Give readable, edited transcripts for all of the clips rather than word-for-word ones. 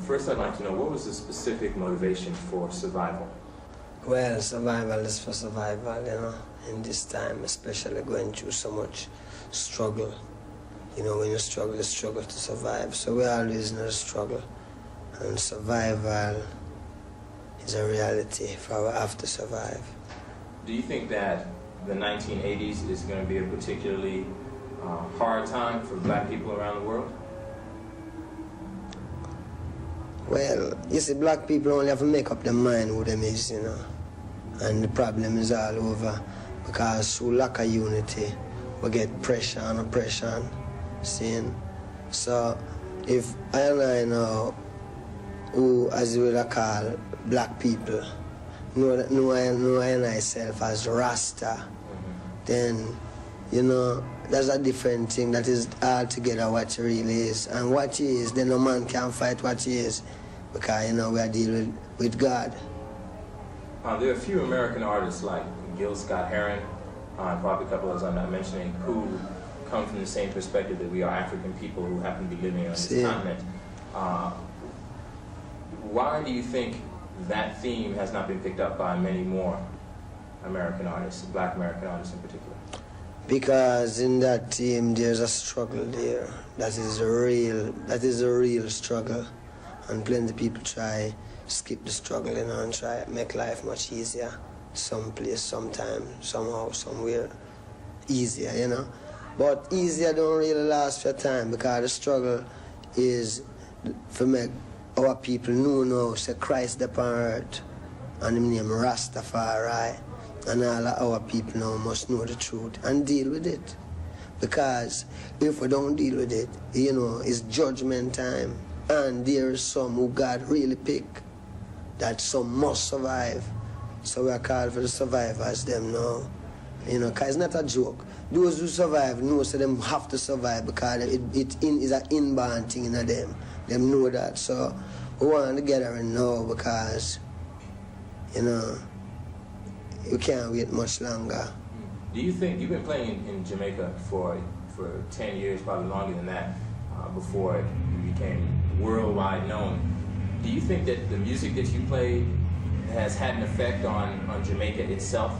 First, I'd like to know, what was the specific motivation for survival? Well, survival is for survival, you know, in this time, especially going through so much struggle. You know, when you struggle to survive. So we always in a struggle. And survival is a reality for we have to survive. Do you think that the 1980s is going to be a particularly hard time for black people around the world? Well, you see, black people only have to make up their mind who them is, you know. And the problem is all over because through lack of unity, we get pressure and oppression, seeing. So if I know who, as you would call black people, know I myself as Rasta, then, you know, that's a different thing. That is altogether what he really is. And what he is, then no man can fight what he is because, you know, we are dealing with God. There are a few American artists like Gil Scott-Heron, and probably a couple others I'm not mentioning, who come from the same perspective that we are African people who happen to be living on this continent. Why do you think that theme has not been picked up by many more American artists, black American artists in particular? Because in that theme there's a struggle there. That is a real struggle. And plenty of people try skip the struggle, you know, and try to make life much easier. Someplace, sometime, somehow, somewhere easier, you know. But easier don't really last for time because the struggle is for make our people know now, say Christ upon earth, and him name Rastafari, and all of our people now must know the truth and deal with it. Because if we don't deal with it, you know, it's judgment time, and there is some who God really pick, that some must survive. So we are called for the survivors, them now. You know, because it's not a joke. Those who survive know so them have to survive because it is an inborn thing in them. Them know that. So we want to get her now because, you know, we can't wait much longer. Do you think, you've been playing in Jamaica for 10 years, probably longer than that, before you became worldwide known. Do you think that the music that you play has had an effect on Jamaica itself?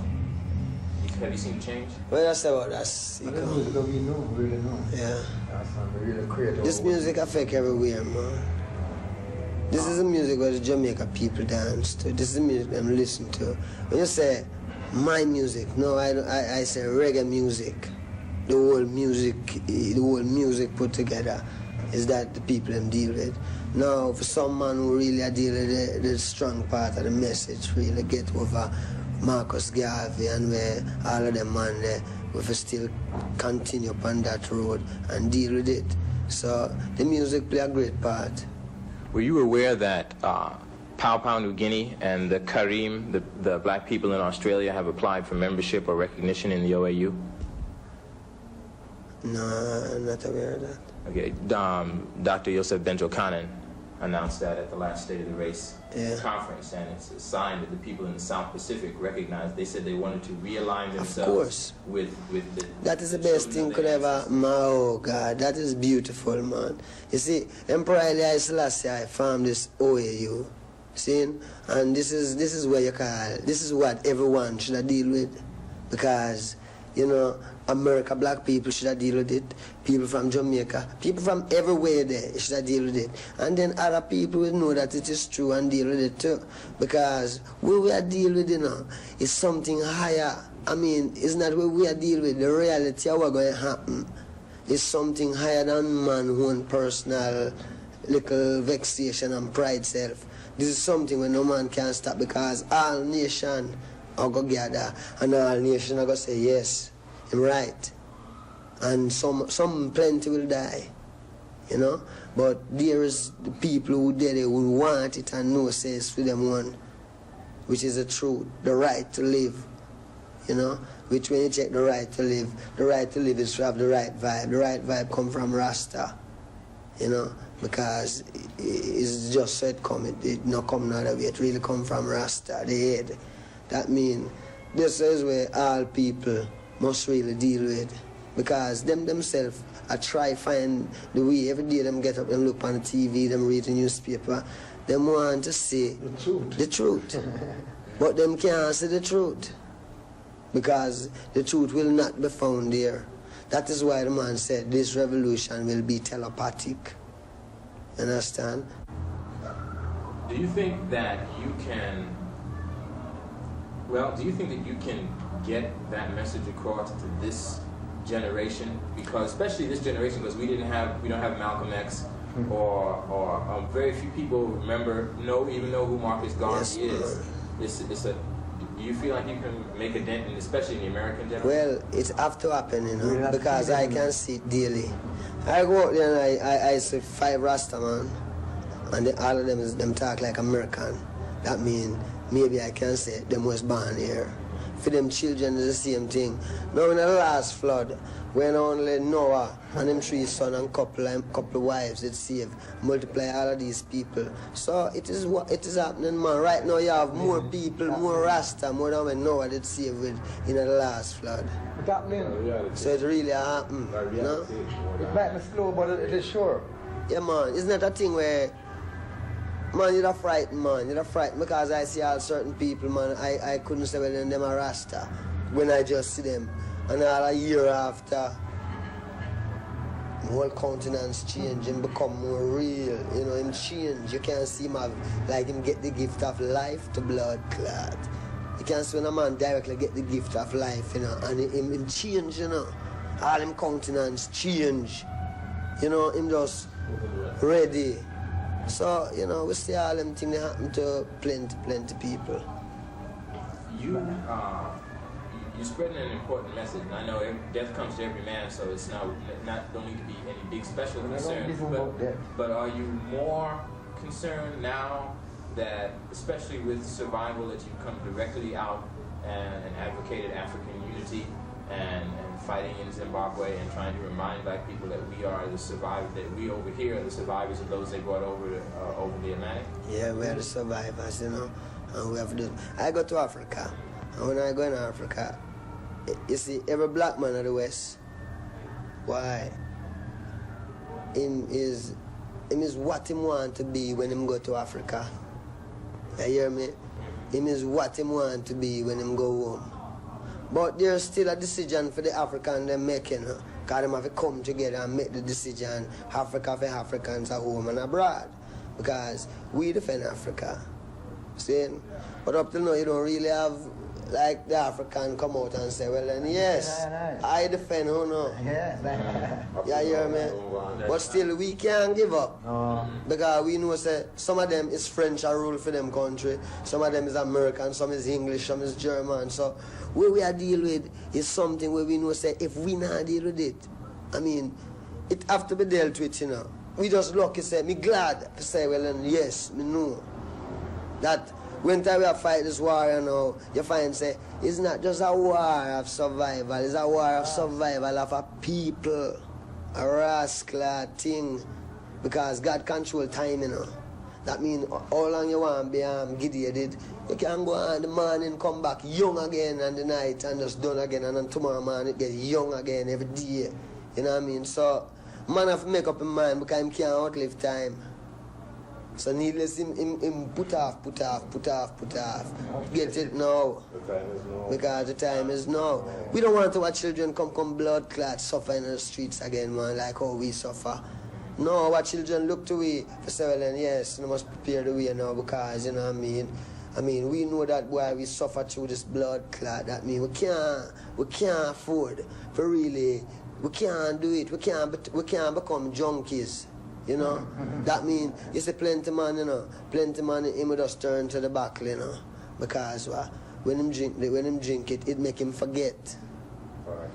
Have you seen the change? Well, that's about that. Music that we know, really know. Yeah. That's really creative. This music affect everywhere, man. This is the music where the Jamaica people dance to. This is the music them listen to. When you say my music, no, I say reggae music. The whole music put together is that the people them deal with. Now, for some man who really are deal with the strong part of the message, really get over Marcus Garvey and where all of them man there, we still continue upon that road and deal with it. So the music play a great part. Were you aware that Papua New Guinea and the Karim, the black people in Australia, have applied for membership or recognition in the OAU? No, I'm not aware of that. Okay, Dr. Yosef Benjo-Kanan announced that at the last State of the Race conference, and it's a sign that the people in the South Pacific recognized. They said they wanted to realign themselves with the... That is the best thing could ever... Oh, God, that is beautiful, man. You see, Emperor Haile Selassie formed this OAU, see? And this is where you call... This is what everyone should deal with, because, you know, America, black people should deal with it. People from Jamaica, people from everywhere there should deal with it. And then other people will know that it is true and deal with it too. Because what we are dealing with, you know, is something higher. I mean, it's not what we are dealing with. The reality of what's going to happen is something higher than man's own personal little vexation and pride self. This is something where no man can stop because all nations are going to gather and all nations are going to say yes. Right, and some plenty will die, you know. But there is the people who did it who want it and know says for them one, which is the truth, the right to live, you know. Which when you check the right to live is to have the right vibe. The right vibe come from Rasta, you know, because it's just so it come. It not come another way. It really come from Rasta, the head. That means this is where all people must really deal with, Because them themselves, I try find the way. Every day them get up and look on the TV, them read the newspaper. Them want to see the truth. But them can't see the truth. Because the truth will not be found there. That is why the man said this revolution will be telepathic. Understand? Do you think that you can, do you think that you can get that message across to this generation? Because especially this generation, because we don't have Malcolm X, or very few people even know who Marcus Garvey is. Do you feel like you can make a dent, especially in the American generation? Well, it's have to happen, because I can see it daily. I go out there and I see 5 Rasta man, and all of them talk like American. That means maybe I can say them was born here. For them children is the same thing. Now in the last flood, when only Noah and them 3 sons and couple wives did save, multiply all of these people. So it is what it is happening, man. Right now you have more people, more Rasta, more than when Noah did save with in the last flood. It's happening. So it really happened. No? It might be slow, but it is sure. Yeah, man. It's not a thing where, man, you're frightened, man. You're frightened because I see all certain people, man. I couldn't say, well, them are Rasta when I just see them. And all a year after, the whole countenance change and become more real. Him change. You can't see him him get the gift of life to blood clot. You can't see when a man directly get the gift of life, and him change, All him countenance change. Him just ready. So, we see all them things that happen to plenty people. You're spreading an important message, and I know death comes to every man, so it's don't need to be any big special concern. But are you more concerned now that, especially with survival, that you come directly out and advocated African unity and fighting in Zimbabwe and trying to remind black people that we are the survivors, that we over here are the survivors of those they brought over the Atlantic? Yeah, we are the survivors, and we have to. I go to Africa, and when I go in Africa, you see, every black man of the West, why? Him is what him want to be when him go to Africa. You hear me? Him is what him want to be when him go home. But there's still a decision for the African them making, because them have to come together and make the decision, Africa for Africans at home and abroad. Because we defend Africa. See? But up till now you don't really have like the African come out and say, well then yes, I defend who no. Yeah, you hear me? But still we can't give up. Because we know say some of them is French a rule for them country, some of them is American, some is English, some is German. So what we are deal with is something where we know say if we not deal with it, I mean, it have to be dealt with, We just lucky say, me glad to say, well then yes, me know that when time we have fight this war, you find say it's not just a war of survival, it's a war of survival of a people, a rascal thing, because God control time, That means how long you want to be gideated, you can go on the morning, come back young again, and the night and just done again, and then tomorrow morning it get young again every day. You know what I mean? So man have to make up his mind because he can't outlive time. So needless him put off. Get it now. Because the time is now. We don't want our children come blood clot suffer in the streets again, man, like how we suffer. No, our children look to we for several yes, they must prepare the way now because you know what I mean. I mean we know that why we suffer through this blood clot. That means we can't afford for really we can't do it. We can't become junkies. That means you see plenty man, plenty man him would just turn to the back, because when him drink it, it make him forget.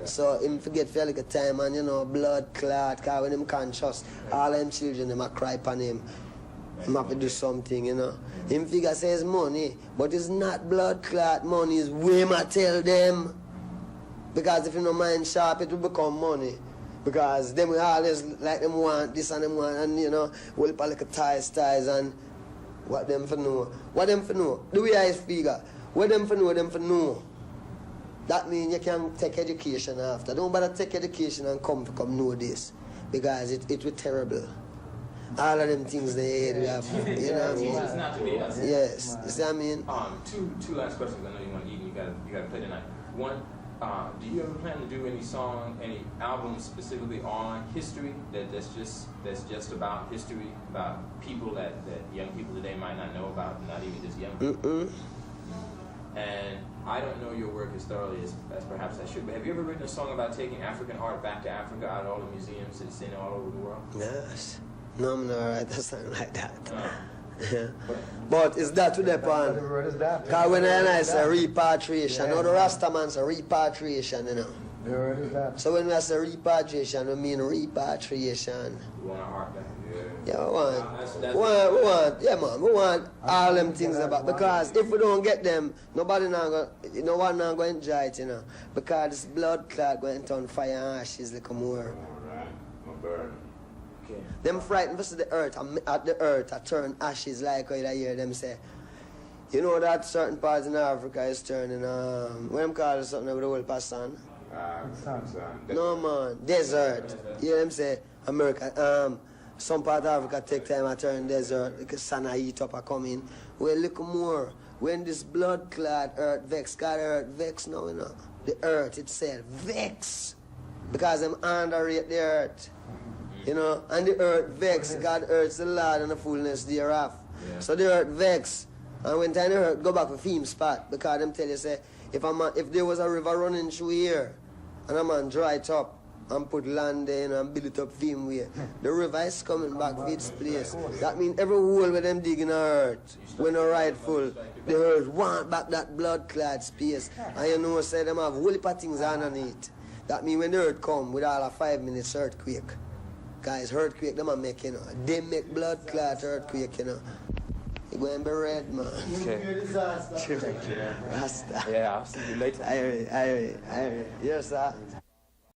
So him forget for like a time and blood clot, because when him conscious, all them children them a cry upon him. Him have to do something, Him figure says money, but it's not blood clot money, it's way I tell them. Because if you don't mind sharp, it will become money. Because them we always like them want this and them want and we'll put like a ties and what them for know. What them for know? The way I figure. What them for know, That means you can take education after. Don't bother take education and come know this. Because it was terrible. All of them things they have, you know what I mean? It's not to be us. Yes, you see what I mean? Two last questions. I know you want to eat and you gotta play tonight. One, do you ever plan to do any albums specifically on history that's just about history, about people that young people today might not know about, not even just young people? And I don't know your work as thoroughly as perhaps I should, but have you ever written a song about taking African art back to Africa, out of all the museums it's in all over the world? Yes. No, I'm not write a song like that. Yeah. But is that to the point? Because when I say repatriation, now the Rastaman say repatriation, you know. The word is that. So when we say repatriation, we mean repatriation. You want our art back? Yeah, we want all them things about, because if we don't get them, no one not going to enjoy it, you know. Because this blood clot going to turn fire and ashes like more. Alright, my burn. Okay. Them frightened versus the earth, at the earth, I turn ashes like how you hear them say. You know that certain parts in Africa is turning, what them call it, something with the whole person? No man, desert. You hear them say, America, some part of Africa take time to turn desert, because sun heat up and come in. Well, look more, when this blood clot earth vex, God earth vex now, you know. The earth itself vex, because them underrate the earth. You know, and the earth vex, God earth's the Lord and the fullness thereof. Yeah. So the earth vex, and when time the earth go back to theme spot, because them tell you say, if there was a river running through here, and a man dry it up, and put land there, you know, and build it up theme way, the river is coming back to its place. That means every hole where them dig in the earth, when they're rightful, the earth want back that blood clad space. And you know, say them have whole heap of things underneath. That means when the earth come with all a 5 minutes earthquake, guys, earthquake, them a make, you know. They make blood clot earthquake, you know. You go and be red, man. Okay. Rasta. Yeah, I'll see you later. I Yes, sir.